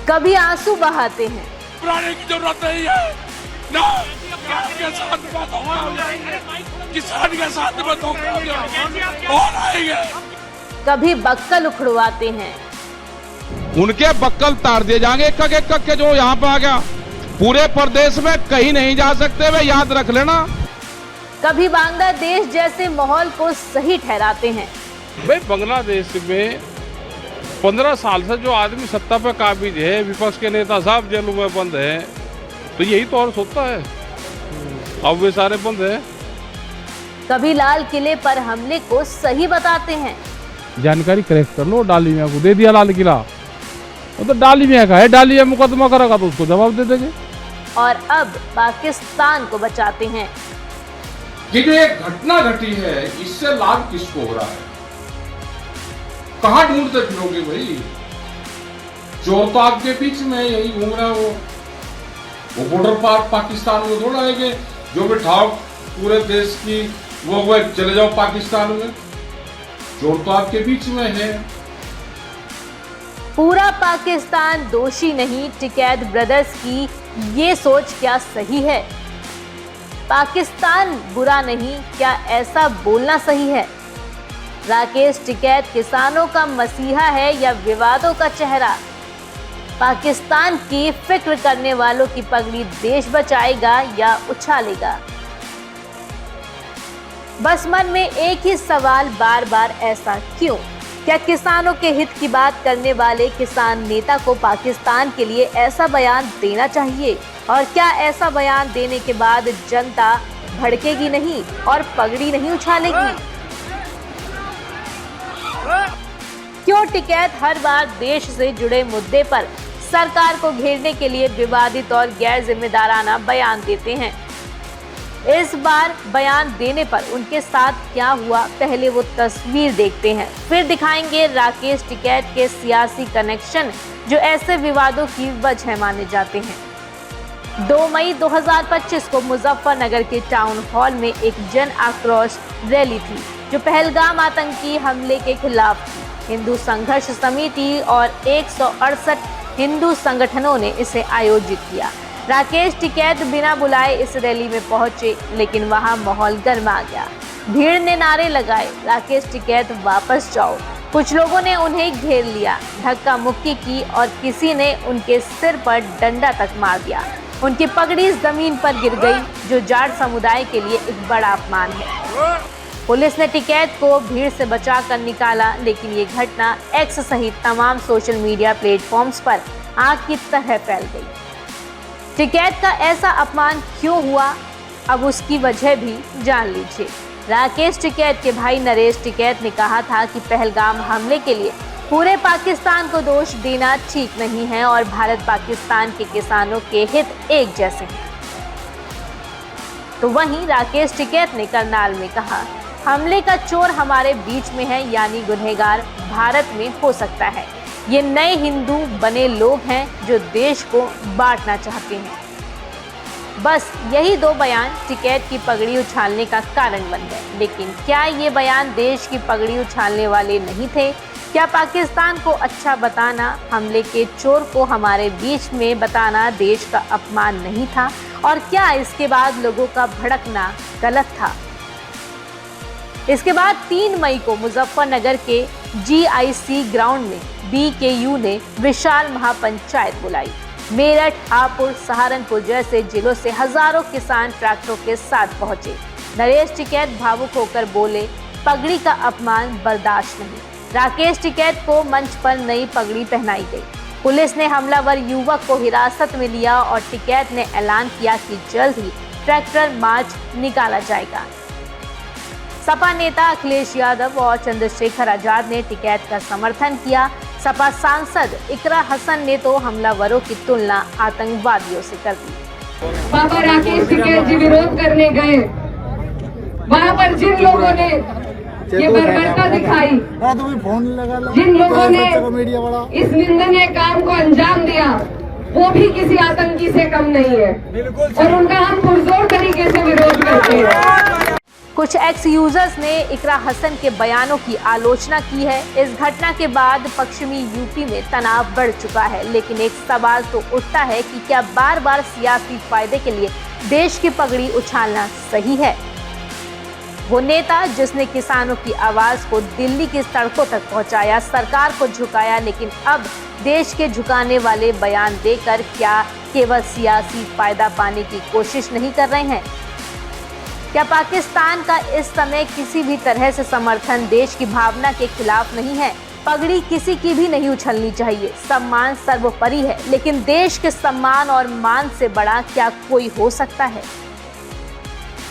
कभी आंसू बहाते हैं, पुराने की जरूरत नहीं है ना, के साथ किसान के साथ में धोखा और आएंगे। कभी बक्कल उखड़वाते हैं, उनके बक्कल तार दिए जाएंगे एक के जो यहाँ पे आ गया। पूरे प्रदेश में कहीं नहीं जा सकते, वे याद रख लेना। कभी बांग्लादेश जैसे माहौल को सही ठहराते हैं। भाई बांग्लादेश में 15 साल से जो आदमी सत्ता पे काबिज है, विपक्ष के नेता साहब जेलों में बंद है, तो यही तो और सोचता है, अब वे सारे बंद है। कभी लाल किले पर हमले को सही बताते हैं। जानकारी करेक्ट कर लो, डाली मियाँ को दे दिया लाल किला, वो तो डाली मियाँ का है, डाली मियाँ मुकदमा करेगा तो उसको जवाब दे देंगे। और अब पाकिस्तान को बचाते हैं। ये जो एक घटना घटी है, इससे लाभ किसको हो रहा है? कहाँ ढूंढते फिरोगे भाई? चोर तो आपके बीच में यही घूम रहा है। वो बॉर्डर पार पाकिस्तान में थोड़ा है कि जो बिठाओ पूरे देश की वो चले जाओ पाकिस्तान में। चोर तो आपके बीच में है। पूरा पाकिस्तान दोषी नहीं, टिकैत ब्रदर्स की ये सोच क्या सही है? पाकिस्तान बुरा नहीं, क्या ऐसा बोलना सही है? राकेश टिकैत किसानों का मसीहा है या विवादों का चेहरा? पाकिस्तान की फिक्र करने वालों की पगड़ी देश बचाएगा या उछालेगा? बस मन में एक ही सवाल बार बार, ऐसा क्यों? क्या किसानों के हित की बात करने वाले किसान नेता को पाकिस्तान के लिए ऐसा बयान देना चाहिए? और क्या ऐसा बयान देने के बाद जनता भड़केगी नहीं और पगड़ी नहीं उछालेगी? क्यों टिकैत हर बार देश से जुड़े मुद्दे पर सरकार को घेरने के लिए विवादित और गैर जिम्मेदाराना बयान देते हैं? इस बार बयान देने पर उनके साथ क्या हुआ, पहले वो तस्वीर देखते हैं, फिर दिखाएंगे राकेश टिकैत के सियासी कनेक्शन जो ऐसे विवादों की वजह माने जाते हैं। 2 मई 2025 को मुजफ्फरनगर के टाउन हॉल में एक जन आक्रोश रैली थी जो पहलगाम आतंकी हमले के खिलाफ थी। हिंदू संघर्ष समिति और 168 हिंदू संगठनों ने इसे आयोजित किया। राकेश टिकैत बिना बुलाए इस रैली में पहुंचे, लेकिन वहां माहौल गर्मा गया। भीड़ ने नारे लगाए, राकेश टिकैत वापस जाओ। कुछ लोगों ने उन्हें घेर लिया, धक्का मुक्की की और किसी ने उनके सिर पर डंडा तक मार दिया। उनकी पगड़ी जमीन पर गिर गई, जो जाट समुदाय के लिए एक बड़ा अपमान है। पुलिस ने टिकैत को भीड़ से बचाकर निकाला, लेकिन ये घटना एक्स सहित तमाम सोशल मीडिया प्लेटफॉर्म्स पर आग की तरह फैल गई। टिकैत का ऐसा अपमान क्यों हुआ, अब उसकी वजह भी जान लीजिए। राकेश टिकैत के भाई नरेश टिकैत ने कहा था कि पहलगाम हमले के लिए पूरे पाकिस्तान को दोष देना ठीक नहीं है और भारत पाकिस्तान के किसानों के हित एक जैसे हैं। तो वहीं राकेश टिकैत ने करनाल में कहा, हमले का चोर हमारे बीच में है, यानी गुनहगार भारत में हो सकता है। ये नए हिंदू बने लोग हैं जो देश को बांटना चाहते हैं। बस यही 2 बयान टिकैत की पगड़ी उछालने का कारण बन गए। लेकिन क्या ये बयान देश की पगड़ी उछालने वाले नहीं थे? क्या पाकिस्तान को अच्छा बताना, हमले के चोर को हमारे बीच में बताना देश का अपमान नहीं था? और क्या इसके बाद लोगों का भड़कना गलत था? इसके बाद 3 मई को मुजफ्फरनगर के GIC ग्राउंड में BKU ने विशाल महापंचायत बुलाई। मेरठ, हापुड़, सहारनपुर जैसे जिलों से हजारों किसान ट्रैक्टरों के साथ पहुंचे। नरेश टिकैत भावुक होकर बोले, पगड़ी का अपमान बर्दाश्त नहीं। राकेश टिकैत को मंच पर नई पगड़ी पहनाई गई। पुलिस ने हमलावर युवक को हिरासत में लिया और टिकैत ने ऐलान किया कि जल्द ही ट्रैक्टर मार्च निकाला जाएगा। सपा नेता अखिलेश यादव और चंद्रशेखर आजाद ने टिकैत का समर्थन किया। सपा सांसद इकरा हसन ने तो हमलावरों की तुलना आतंकवादियों से कर दी। बाबा राकेश टिकैत जी विरोध करने गए, वहाँ पर जिन लोगों ने ये बर्बरता दिखाई, जिन लोगों ने इस निंदनीय काम को अंजाम दिया, वो भी किसी आतंकी से कम नहीं है और उनका हम पुरजोर तरीके से विरोध करते हैं। कुछ एक्स यूजर्स ने इकरा हसन के बयानों की आलोचना की है। इस घटना के बाद पश्चिमी यूपी में तनाव बढ़ चुका है, लेकिन एक सवाल तो उठता है कि क्या बार बार सियासी फायदे के लिए देश की पगड़ी उछालना सही है? वो नेता जिसने किसानों की आवाज को दिल्ली की सड़कों तक पहुंचाया, सरकार को झुकाया, लेकिन अब देश के झुकाने वाले बयान देकर क्या केवल सियासी फायदा पाने की कोशिश नहीं कर रहे हैं? क्या पाकिस्तान का इस समय किसी भी तरह से समर्थन देश की भावना के खिलाफ नहीं है? पगड़ी किसी की भी नहीं उछलनी चाहिए, सम्मान सर्वोपरि है, लेकिन देश के सम्मान और मान से बड़ा क्या कोई हो सकता है?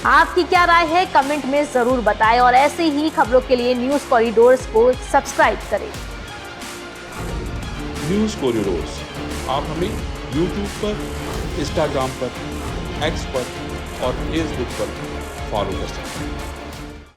आपकी क्या राय है? कमेंट में जरूर बताएं और ऐसे ही खबरों के लिए न्यूज कॉरिडोर्स को सब्सक्राइब करें। न्यूज कॉरिडोर्स आप हमें यूट्यूब पर, इंस्टाग्राम पर, एक्स पर और फेसबुक पर फॉलो कर सकते हैं।